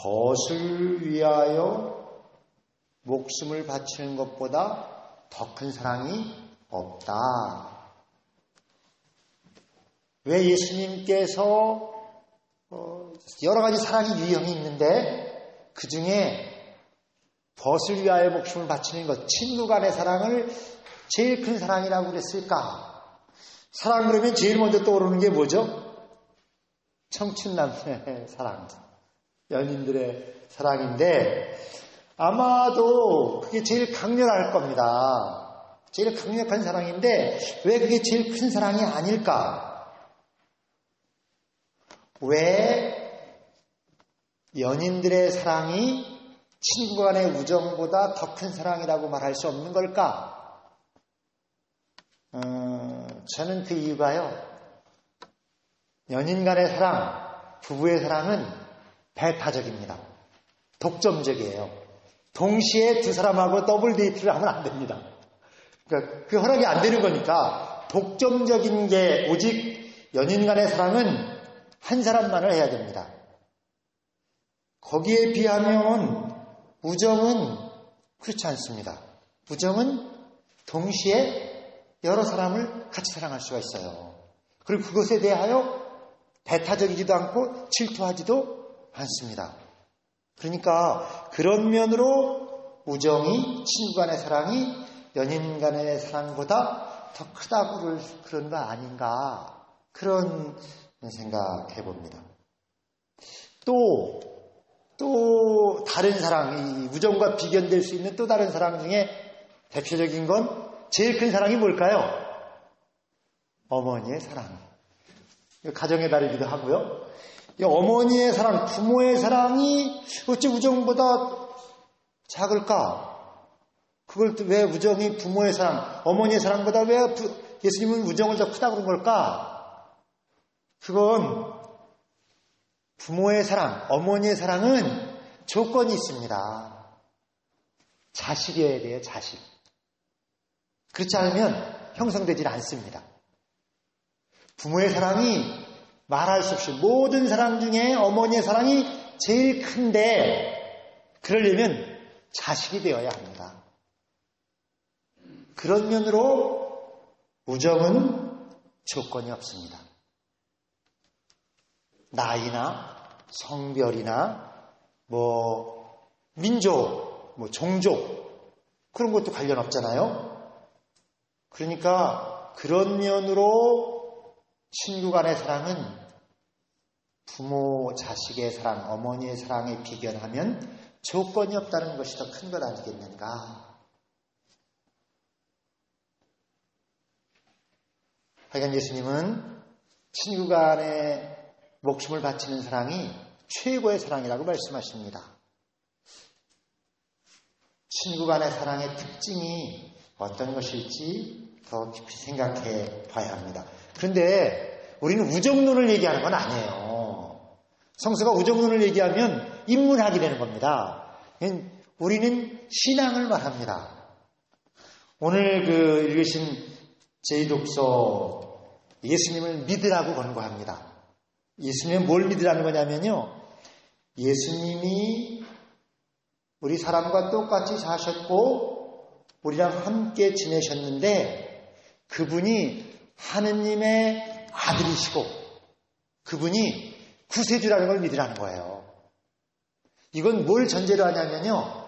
벗을 위하여 목숨을 바치는 것보다 더 큰 사랑이 없다. 왜 예수님께서 여러 가지 사랑의 유형이 있는데 그 중에 벗을 위하여 목숨을 바치는 것, 친구 간의 사랑을 제일 큰 사랑이라고 그랬을까? 사랑 그러면 제일 먼저 떠오르는 게 뭐죠? 청춘남녀의 사랑, 연인들의 사랑인데 아마도 그게 제일 강렬할 겁니다. 제일 강력한 사랑인데 왜 그게 제일 큰 사랑이 아닐까? 왜 연인들의 사랑이 친구 간의 우정보다 더 큰 사랑이라고 말할 수 없는 걸까? 저는 그 이유가요. 연인 간의 사랑, 부부의 사랑은 배타적입니다. 독점적이에요. 동시에 두 사람하고 더블 데이트를 하면 안 됩니다. 그러니까 그 허락이 안 되는 거니까 독점적인 게 오직 연인 간의 사랑은 한 사람만을 해야 됩니다. 거기에 비하면 우정은 그렇지 않습니다. 우정은 동시에 여러 사람을 같이 사랑할 수가 있어요. 그리고 그것에 대하여 배타적이지도 않고 질투하지도 않습니다. 그러니까 그런 면으로 우정이, 친구 간의 사랑이 연인 간의 사랑보다 더 크다고 그런 거 아닌가, 그런 생각해 봅니다. 또 다른 사랑, 이 우정과 비견될 수 있는 또 다른 사랑 중에 대표적인 건 제일 큰 사랑이 뭘까요? 어머니의 사랑. 가정의 달이기도 하고요. 이 어머니의 사랑, 부모의 사랑이 어찌 우정보다 작을까? 그걸 왜 우정이 부모의 사랑, 어머니의 사랑보다 왜 예수님은 우정을 더 크다고 그런 걸까? 그건 부모의 사랑, 어머니의 사랑은 조건이 있습니다. 자식이어야 돼요, 자식. 그렇지 않으면 형성되질 않습니다. 부모의 사랑이 말할 수 없이 모든 사랑 중에 어머니의 사랑이 제일 큰데 그러려면 자식이 되어야 합니다. 그런 면으로 우정은 조건이 없습니다. 나이나 성별이나 민족, 종족 그런 것도 관련 없잖아요. 그러니까 그런 면으로 친구 간의 사랑은 부모, 자식의 사랑, 어머니의 사랑에 비견하면 조건이 없다는 것이 더 큰 것 아니겠는가. 하여간 예수님은 친구 간의 목숨을 바치는 사랑이 최고의 사랑이라고 말씀하십니다. 친구 간의 사랑의 특징이 어떤 것일지 더 깊이 생각해 봐야 합니다. 그런데 우리는 우정론을 얘기하는 건 아니에요. 성서가 우정론을 얘기하면 인문학이 되는 겁니다. 우리는 신앙을 말합니다. 오늘 읽으신 제2독서 예수님을 믿으라고 권고합니다. 예수님은 뭘 믿으라는 거냐면요. 예수님이 우리 사람과 똑같이 사셨고 우리랑 함께 지내셨는데 그분이 하느님의 아들이시고 그분이 구세주라는 걸 믿으라는 거예요. 이건 뭘 전제로 하냐면요.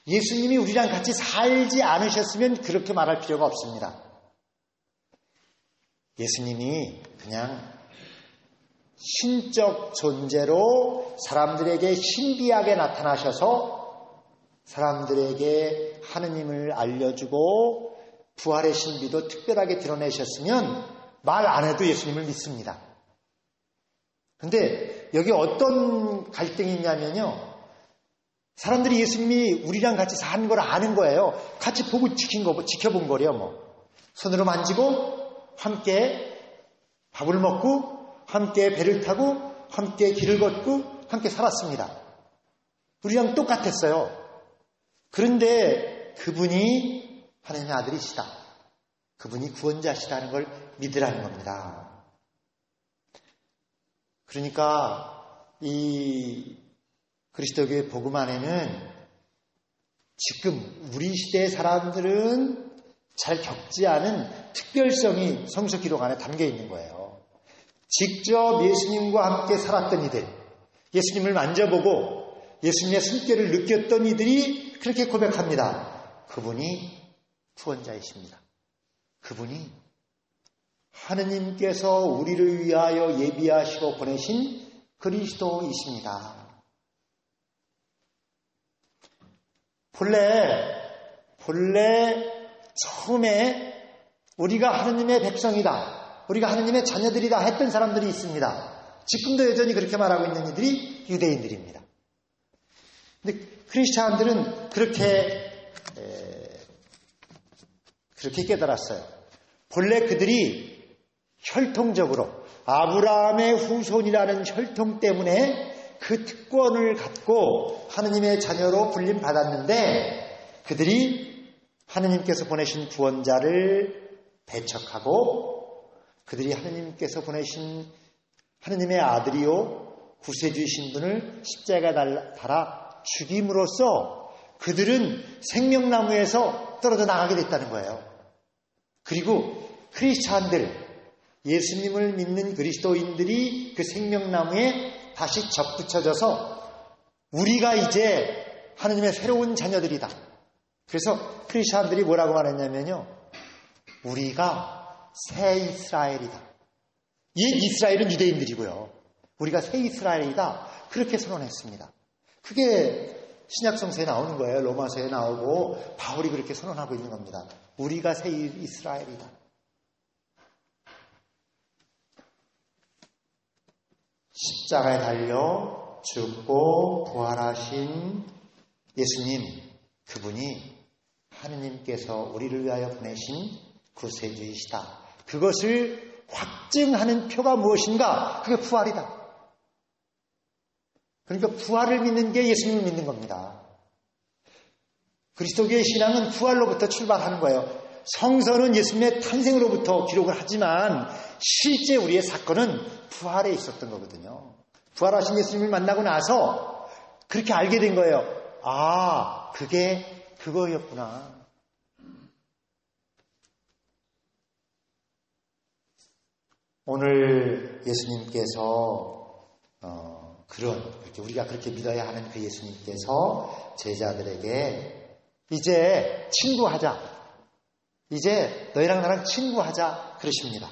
예수님이 우리랑 같이 살지 않으셨으면 그렇게 말할 필요가 없습니다. 예수님이 그냥 신적 존재로 사람들에게 신비하게 나타나셔서 사람들에게 하느님을 알려주고 부활의 신비도 특별하게 드러내셨으면 말 안 해도 예수님을 믿습니다. 그런데 여기 어떤 갈등이 있냐면요. 사람들이 예수님이 우리랑 같이 사는 걸 아는 거예요. 같이 보고 지켜본 거래요. 손으로 만지고 함께 밥을 먹고 함께 배를 타고 함께 길을 걷고 함께 살았습니다. 우리랑 똑같았어요. 그런데 그분이 하나님의 아들이시다. 그분이 구원자시다는 걸 믿으라는 겁니다. 그러니까 이 그리스도교의 복음 안에는 지금 우리 시대의 사람들은 잘 겪지 않은 특별성이 성서 기록 안에 담겨 있는 거예요. 직접 예수님과 함께 살았던 이들, 예수님을 만져보고 예수님의 숨결을 느꼈던 이들이 그렇게 고백합니다. 그분이 구원자이십니다. 그분이 하느님께서 우리를 위하여 예비하시고 보내신 그리스도이십니다. 본래 처음에 우리가 하느님의 백성이다, 우리가 하느님의 자녀들이다 했던 사람들이 있습니다. 지금도 여전히 그렇게 말하고 있는 이들이 유대인들입니다. 근데 크리스찬들은 그렇게 깨달았어요. 본래 그들이 혈통적으로 아브라함의 후손이라는 혈통 때문에 그 특권을 갖고 하느님의 자녀로 불림받았는데, 그들이 하느님께서 보내신 구원자를 배척하고 그들이 하느님께서 보내신 하느님의 아들이요 구세주이신 분을 십자가에 달아 죽임으로써 그들은 생명나무에서 떨어져 나가게 됐다는 거예요. 그리고 크리스찬들, 예수님을 믿는 그리스도인들이 그 생명나무에 다시 접붙여져서 우리가 이제 하느님의 새로운 자녀들이다. 그래서 크리스찬들이 뭐라고 말했냐면요, 우리가 새 이스라엘이다. 옛 이스라엘은 유대인들이고요, 우리가 새 이스라엘이다. 그렇게 선언했습니다. 그게 신약성서에 나오는 거예요. 로마서에 나오고 바울이 그렇게 선언하고 있는 겁니다. 우리가 새 이스라엘이다. 십자가에 달려 죽고 부활하신 예수님, 그분이 하느님께서 우리를 위하여 보내신 구세주이시다. 그것을 확증하는 표가 무엇인가? 그게 부활이다. 그러니까 부활을 믿는 게 예수님을 믿는 겁니다. 그리스도교의 신앙은 부활로부터 출발하는 거예요. 성서는 예수님의 탄생으로부터 기록을 하지만 실제 우리의 사건은 부활에 있었던 거거든요. 부활하신 예수님을 만나고 나서 그렇게 알게 된 거예요. 아, 그게 그거였구나. 오늘 예수님께서 우리가 그렇게 믿어야 하는 그 예수님께서 제자들에게 이제 친구하자, 이제 너희랑 나랑 친구하자 그러십니다.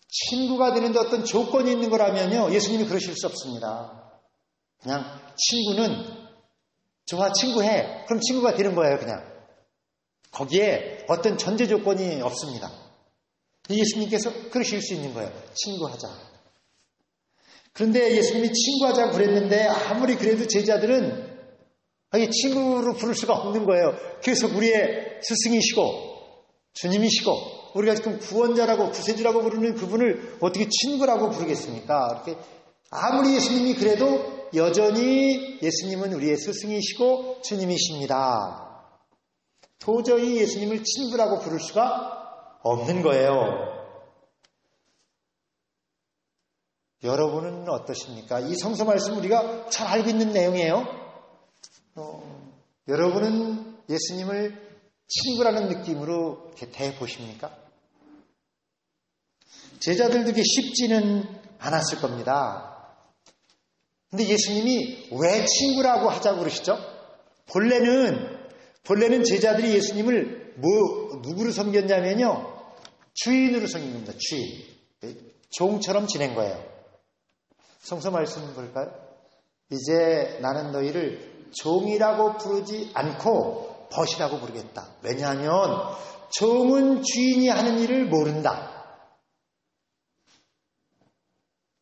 친구가 되는데 어떤 조건이 있는 거라면요, 예수님이 그러실 수 없습니다. 그냥 친구는 저와 친구해, 그럼 친구가 되는 거예요. 그냥 거기에 어떤 전제 조건이 없습니다. 예수님께서 그러실 수 있는 거예요. 친구하자. 그런데 예수님이 친구하자고 그랬는데 아무리 그래도 제자들은 친구로 부를 수가 없는 거예요. 그래서 우리의 스승이시고 주님이시고 우리가 지금 구원자라고 구세주라고 부르는 그분을 어떻게 친구라고 부르겠습니까? 이렇게 아무리 예수님이 그래도 여전히 예수님은 우리의 스승이시고 주님이십니다. 도저히 예수님을 친구라고 부를 수가 없는 거예요. 여러분은 어떠십니까? 이 성서 말씀 우리가 잘 알고 있는 내용이에요. 여러분은 예수님을 친구라는 느낌으로 이렇게 대보십니까? 제자들도 이게 쉽지는 않았을 겁니다. 근데 예수님이 왜 친구라고 하자고 그러시죠? 본래는 제자들이 예수님을 누구로 섬겼냐면요, 주인으로 섬긴 겁니다. 주인. 종처럼 지낸 거예요. 성서 말씀 볼까요? 이제 나는 너희를 종이라고 부르지 않고 벗이라고 부르겠다. 왜냐하면 종은 주인이 하는 일을 모른다.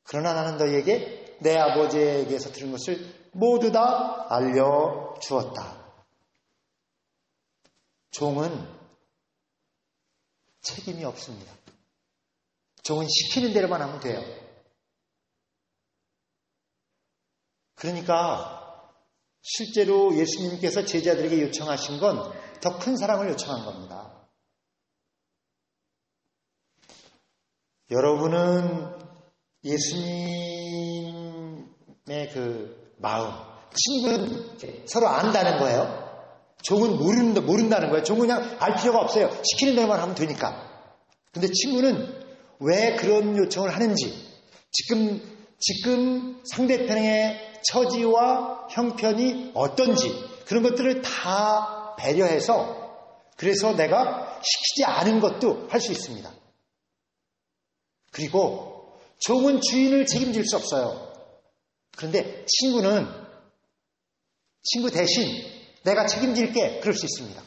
그러나 나는 너희에게 내 아버지에게서 들은 것을 모두 다 알려주었다. 종은 책임이 없습니다. 종은 시키는 대로만 하면 돼요. 그러니까 실제로 예수님께서 제자들에게 요청하신 건 더 큰 사랑을 요청한 겁니다. 여러분은 예수님의 그 마음, 친구는 서로 안다는 거예요. 종은 모른다는 거예요. 종은 그냥 알 필요가 없어요. 시키는 대로만 하면 되니까. 근데 친구는 왜 그런 요청을 하는지, 지금 상대편의 처지와 형편이 어떤지, 그런 것들을 다 배려해서, 그래서 내가 시키지 않은 것도 할 수 있습니다. 그리고 종은 주인을 책임질 수 없어요. 그런데 친구 대신 내가 책임질게, 그럴 수 있습니다.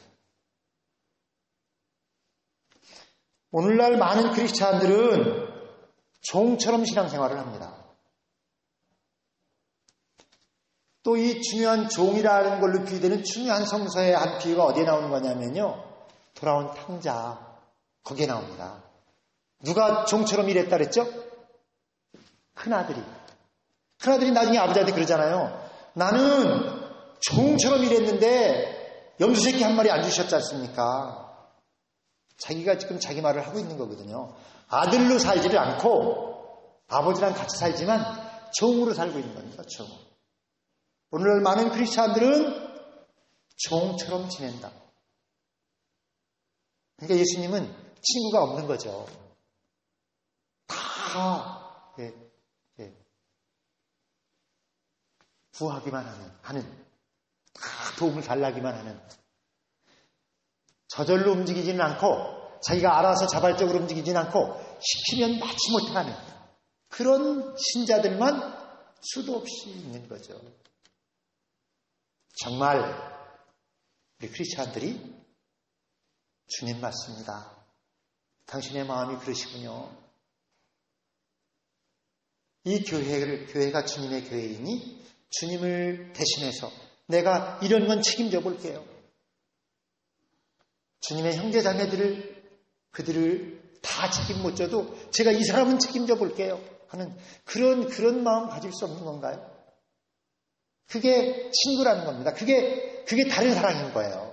오늘날 많은 크리스찬들은 종처럼 신앙생활을 합니다. 또 이 중요한 종이라는 걸로 비유되는 중요한 성서의 한 비유가 어디에 나오는 거냐면요, 돌아온 탕자, 거기에 나옵니다. 누가 종처럼 일했다 그랬죠? 큰아들이 나중에 아버지한테 그러잖아요. 나는 종처럼 일했는데 염소새끼 한 마리 안 주셨지 않습니까? 자기가 지금 자기 말을 하고 있는 거거든요. 아들로 살지를 않고 아버지랑 같이 살지만 종으로 살고 있는 겁니다. 종. 오늘날 많은 크리스찬들은 종처럼 지낸다. 그러니까 예수님은 친구가 없는 거죠. 다 구하기만 하는, 다 도움을 달라기만 하는, 저절로 움직이지는 않고 자기가 알아서 자발적으로 움직이지는 않고 시키면 마치못해 하는 그런 신자들만 수도 없이 있는 거죠. 정말 우리 크리스찬들이 주님 맞습니다. 당신의 마음이 그러시군요. 이 교회가 주님의 교회이니 주님을 대신해서 내가 이런 건 책임져 볼게요. 주님의 형제 자매들을 다 책임 못 져도 제가 이 사람은 책임져 볼게요 하는 그런 마음 가질 수 없는 건가요? 그게 친구라는 겁니다. 그게 다른 사랑인 거예요.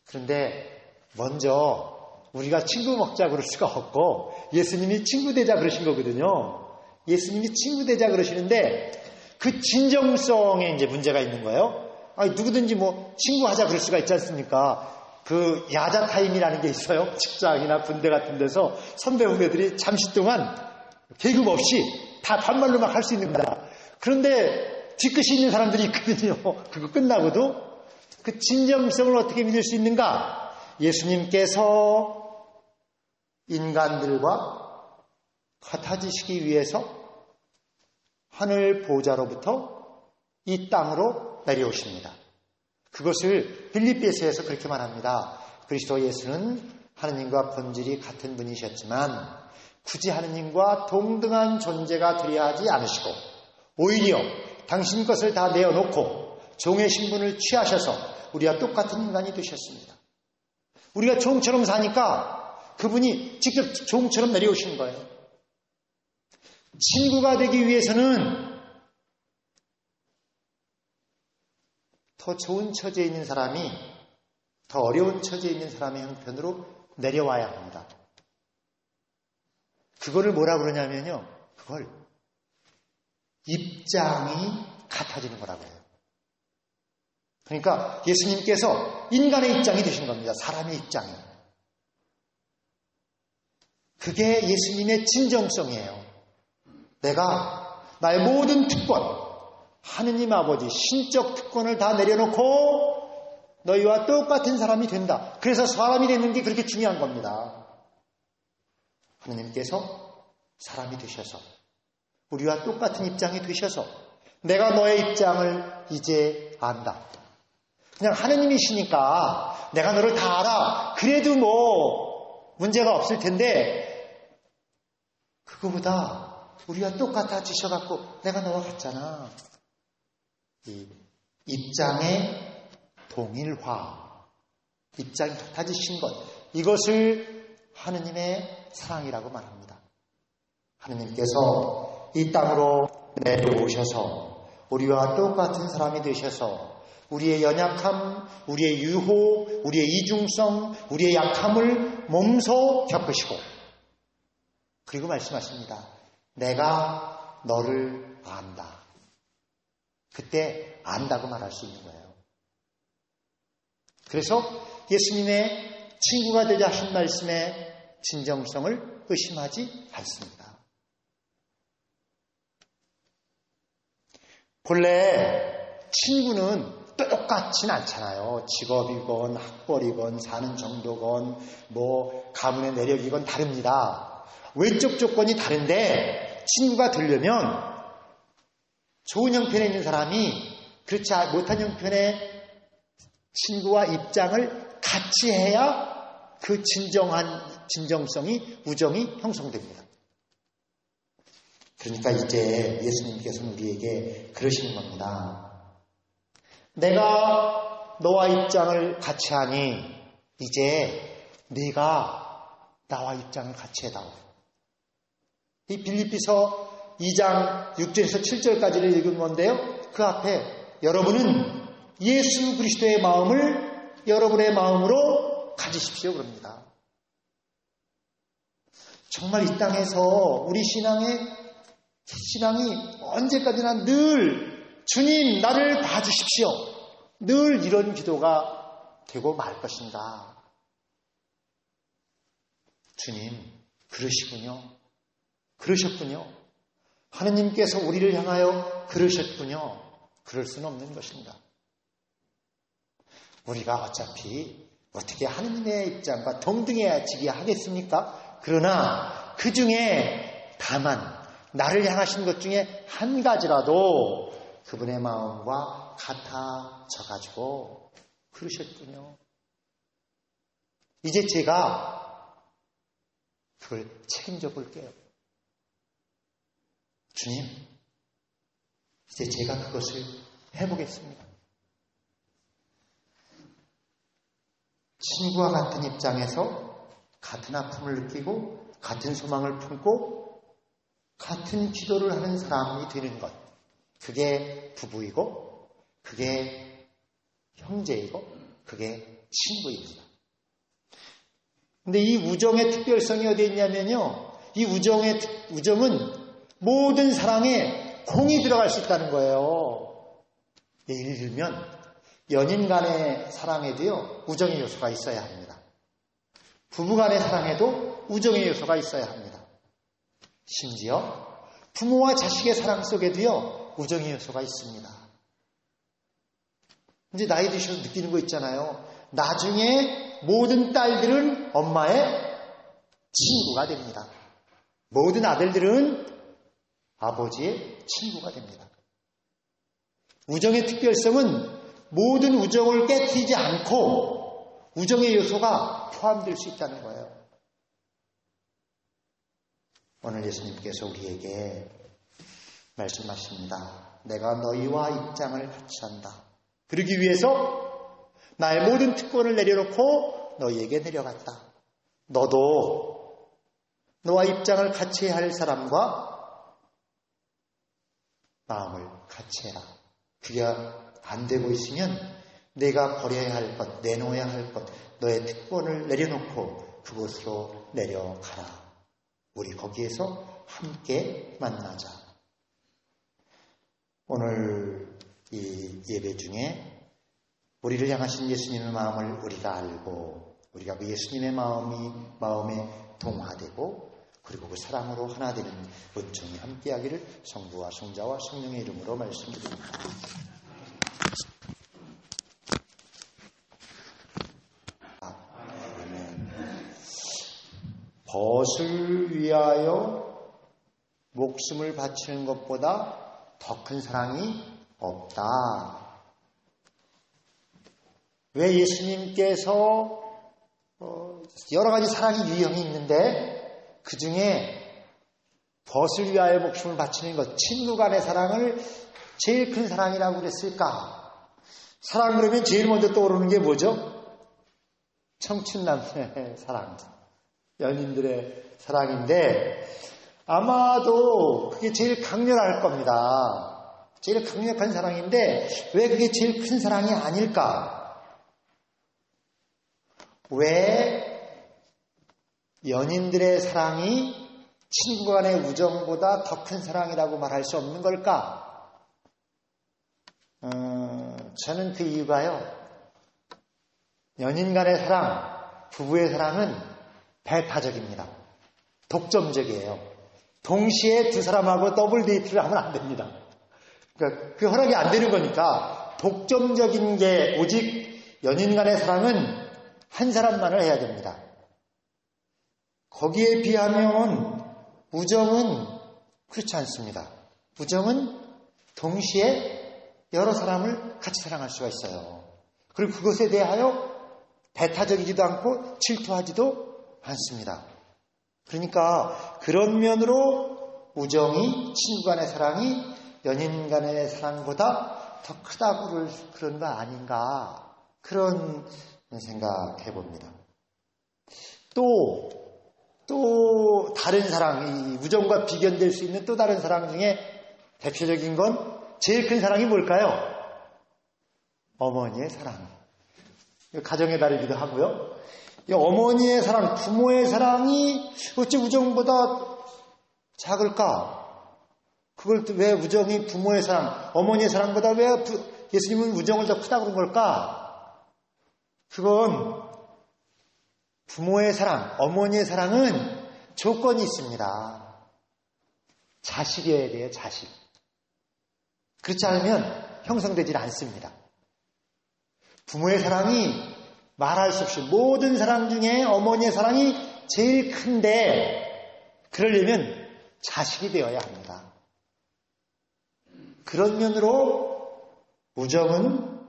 그런데 먼저 우리가 친구 먹자 그럴 수가 없고 예수님이 친구 되자 그러신 거거든요. 예수님이 친구 되자 그러시는데 그 진정성에 이제 문제가 있는 거예요. 아니, 누구든지 뭐 친구하자 그럴 수가 있지 않습니까? 그 야자 타임이라는 게 있어요. 직장이나 군대 같은 데서 선배 후배들이 잠시 동안 계급 없이 다 반말로 막 할 수 있는 거다. 그런데 뒤끝이 있는 사람들이 있거든요. 그거 끝나고도 그 진정성을 어떻게 믿을 수 있는가? 예수님께서 인간들과 같아지시기 위해서 하늘 보좌로부터 이 땅으로 내려오십니다. 그것을 빌립보서에서 그렇게 말합니다. 그리스도 예수는 하느님과 본질이 같은 분이셨지만 굳이 하느님과 동등한 존재가 되려 하지 않으시고 오히려 당신 것을 다 내어놓고 종의 신분을 취하셔서 우리와 똑같은 인간이 되셨습니다. 우리가 종처럼 사니까 그분이 직접 종처럼 내려오신 거예요. 친구가 되기 위해서는 더 좋은 처지에 있는 사람이 더 어려운 처지에 있는 사람의 형편으로 내려와야 합니다. 그거를 뭐라 그러냐면요. 그걸 입장이 같아지는 거라고 해요. 그러니까 예수님께서 인간의 입장이 되신 겁니다. 사람의 입장이. 그게 예수님의 진정성이에요. 내가 나의 모든 특권, 하느님 아버지 신적 특권을 다 내려놓고 너희와 똑같은 사람이 된다. 그래서 사람이 되는 게 그렇게 중요한 겁니다. 하느님께서 사람이 되셔서 우리와 똑같은 입장이 되셔서 내가 너의 입장을 이제 안다. 그냥 하느님이시니까 내가 너를 다 알아. 그래도 뭐 문제가 없을 텐데 그거보다 우리와 똑같아지셔갖고 내가 너와 같잖아. 이 입장의 동일화, 입장이 같아지신 것, 이것을 하느님의 사랑이라고 말합니다. 하느님께서 이 땅으로 내려오셔서 우리와 똑같은 사람이 되셔서 우리의 연약함, 우리의 유호, 우리의 이중성, 우리의 약함을 몸소 겪으시고 그리고 말씀하십니다. 내가 너를 안다. 그때 안다고 말할 수 있는 거예요. 그래서 예수님의 친구가 되자 하신 말씀의 진정성을 의심하지 않습니다. 본래 친구는 똑같진 않잖아요. 직업이건 학벌이건 사는 정도건 가문의 내력이건 다릅니다. 외적 조건이 다른데 친구가 되려면 좋은 형편에 있는 사람이 그렇지 못한 형편의 친구와 입장을 같이 해야 그 진정성이, 우정이 형성됩니다. 그러니까 이제 예수님께서는 우리에게 그러시는 겁니다. 내가 너와 입장을 같이 하니 이제 네가 나와 입장을 같이 해다오. 이 빌립비서 2장 6절에서 7절까지를 읽은 건데요. 그 앞에 여러분은 예수 그리스도의 마음을 여러분의 마음으로 가지십시오 그럽니다. 정말 이 땅에서 우리 신앙이 언제까지나 늘 주님 나를 봐주십시오. 늘 이런 기도가 되고 말 것인가. 주님 그러시군요. 그러셨군요. 하느님께서 우리를 향하여 그러셨군요. 그럴 수는 없는 것입니다. 우리가 어차피 어떻게 하느님의 입장과 동등해지게 하겠습니까? 그러나 그 중에 다만 나를 향하신 것 중에 한 가지라도 그분의 마음과 같아져가지고 그러셨군요. 이제 제가 그걸 책임져 볼게요. 주님, 이제 제가 그것을 해보겠습니다. 친구와 같은 입장에서 같은 아픔을 느끼고 같은 소망을 품고 같은 기도를 하는 사람이 되는 것. 그게 부부이고 그게 형제이고 그게 친구입니다. 근데 이 우정의 특별성이 어디에 있냐면요. 이 우정은 모든 사랑에 공이 들어갈 수 있다는 거예요. 예를 들면 연인 간의 사랑에도요. 우정의 요소가 있어야 합니다. 부부 간의 사랑에도 우정의 요소가 있어야 합니다. 심지어 부모와 자식의 사랑 속에도요. 우정의 요소가 있습니다. 이제 나이 드셔서 느끼는 거 있잖아요. 나중에 모든 딸들은 엄마의 친구가 됩니다. 모든 아들들은 아버지의 친구가 됩니다. 우정의 특별성은 모든 우정을 깨트리지 않고 우정의 요소가 포함될 수 있다는 거예요. 오늘 예수님께서 우리에게 말씀하십니다. 내가 너희와 입장을 같이 한다. 그러기 위해서 나의 모든 특권을 내려놓고 너희에게 내려갔다. 너도 너와 입장을 같이 할 사람과 마음을 같이 해라. 그게 안 되고 있으면 내가 버려야 할 것, 내놓아야 할 것, 너의 특권을 내려놓고 그곳으로 내려가라. 우리 거기에서 함께 만나자. 오늘 이 예배 중에 우리를 향하신 예수님의 마음을 우리가 알고 우리가 그 예수님의 마음에 동화되고 그리고 그 사랑으로 하나 되는 은총이 함께하기를 성부와 성자와 성령의 이름으로 말씀드립니다. 벗을 위하여 목숨을 바치는 것보다 더 큰 사랑이 없다. 왜 예수님께서 여러 가지 사랑의 유형이 있는데 그 중에 벗을 위하여 목숨을 바치는 것, 친구 간의 사랑을 제일 큰 사랑이라고 그랬을까? 사랑 그러면 제일 먼저 떠오르는 게 뭐죠? 청춘남녀의 사랑, 연인들의 사랑인데 아마도 그게 제일 강렬할 겁니다. 제일 강력한 사랑인데 왜 그게 제일 큰 사랑이 아닐까? 왜 연인들의 사랑이 친구 간의 우정보다 더 큰 사랑이라고 말할 수 없는 걸까? 저는 그 이유가요. 연인 간의 사랑, 부부의 사랑은 배타적입니다. 독점적이에요. 동시에 두 사람하고 더블 데이트를 하면 안 됩니다. 그러니까 그 허락이 안 되는 거니까 독점적인 게 오직 연인 간의 사랑은 한 사람만을 해야 됩니다. 거기에 비하면 우정은 그렇지 않습니다. 우정은 동시에 여러 사람을 같이 사랑할 수가 있어요. 그리고 그것에 대하여 배타적이지도 않고 질투하지도 않습니다. 그러니까 그런 면으로 우정이, 친구 간의 사랑이 연인 간의 사랑보다 더 크다고 그런 거 아닌가, 그런 생각해 봅니다. 또 다른 사랑, 이 우정과 비견될 수 있는 또 다른 사랑 중에 대표적인 건 제일 큰 사랑이 뭘까요? 어머니의 사랑. 가정의 달이기도 하고요. 이 어머니의 사랑, 부모의 사랑이 어찌 우정보다 작을까? 그걸 또 왜 우정이 부모의 사랑, 어머니의 사랑보다 왜 예수님은 우정을 더 크다고 그런 걸까? 그건 부모의 사랑, 어머니의 사랑은 조건이 있습니다. 자식이어야 돼요, 자식. 그렇지 않으면 형성되질 않습니다. 부모의 사랑이 말할 수 없이 모든 사랑 중에 어머니의 사랑이 제일 큰데 그러려면 자식이 되어야 합니다. 그런 면으로 우정은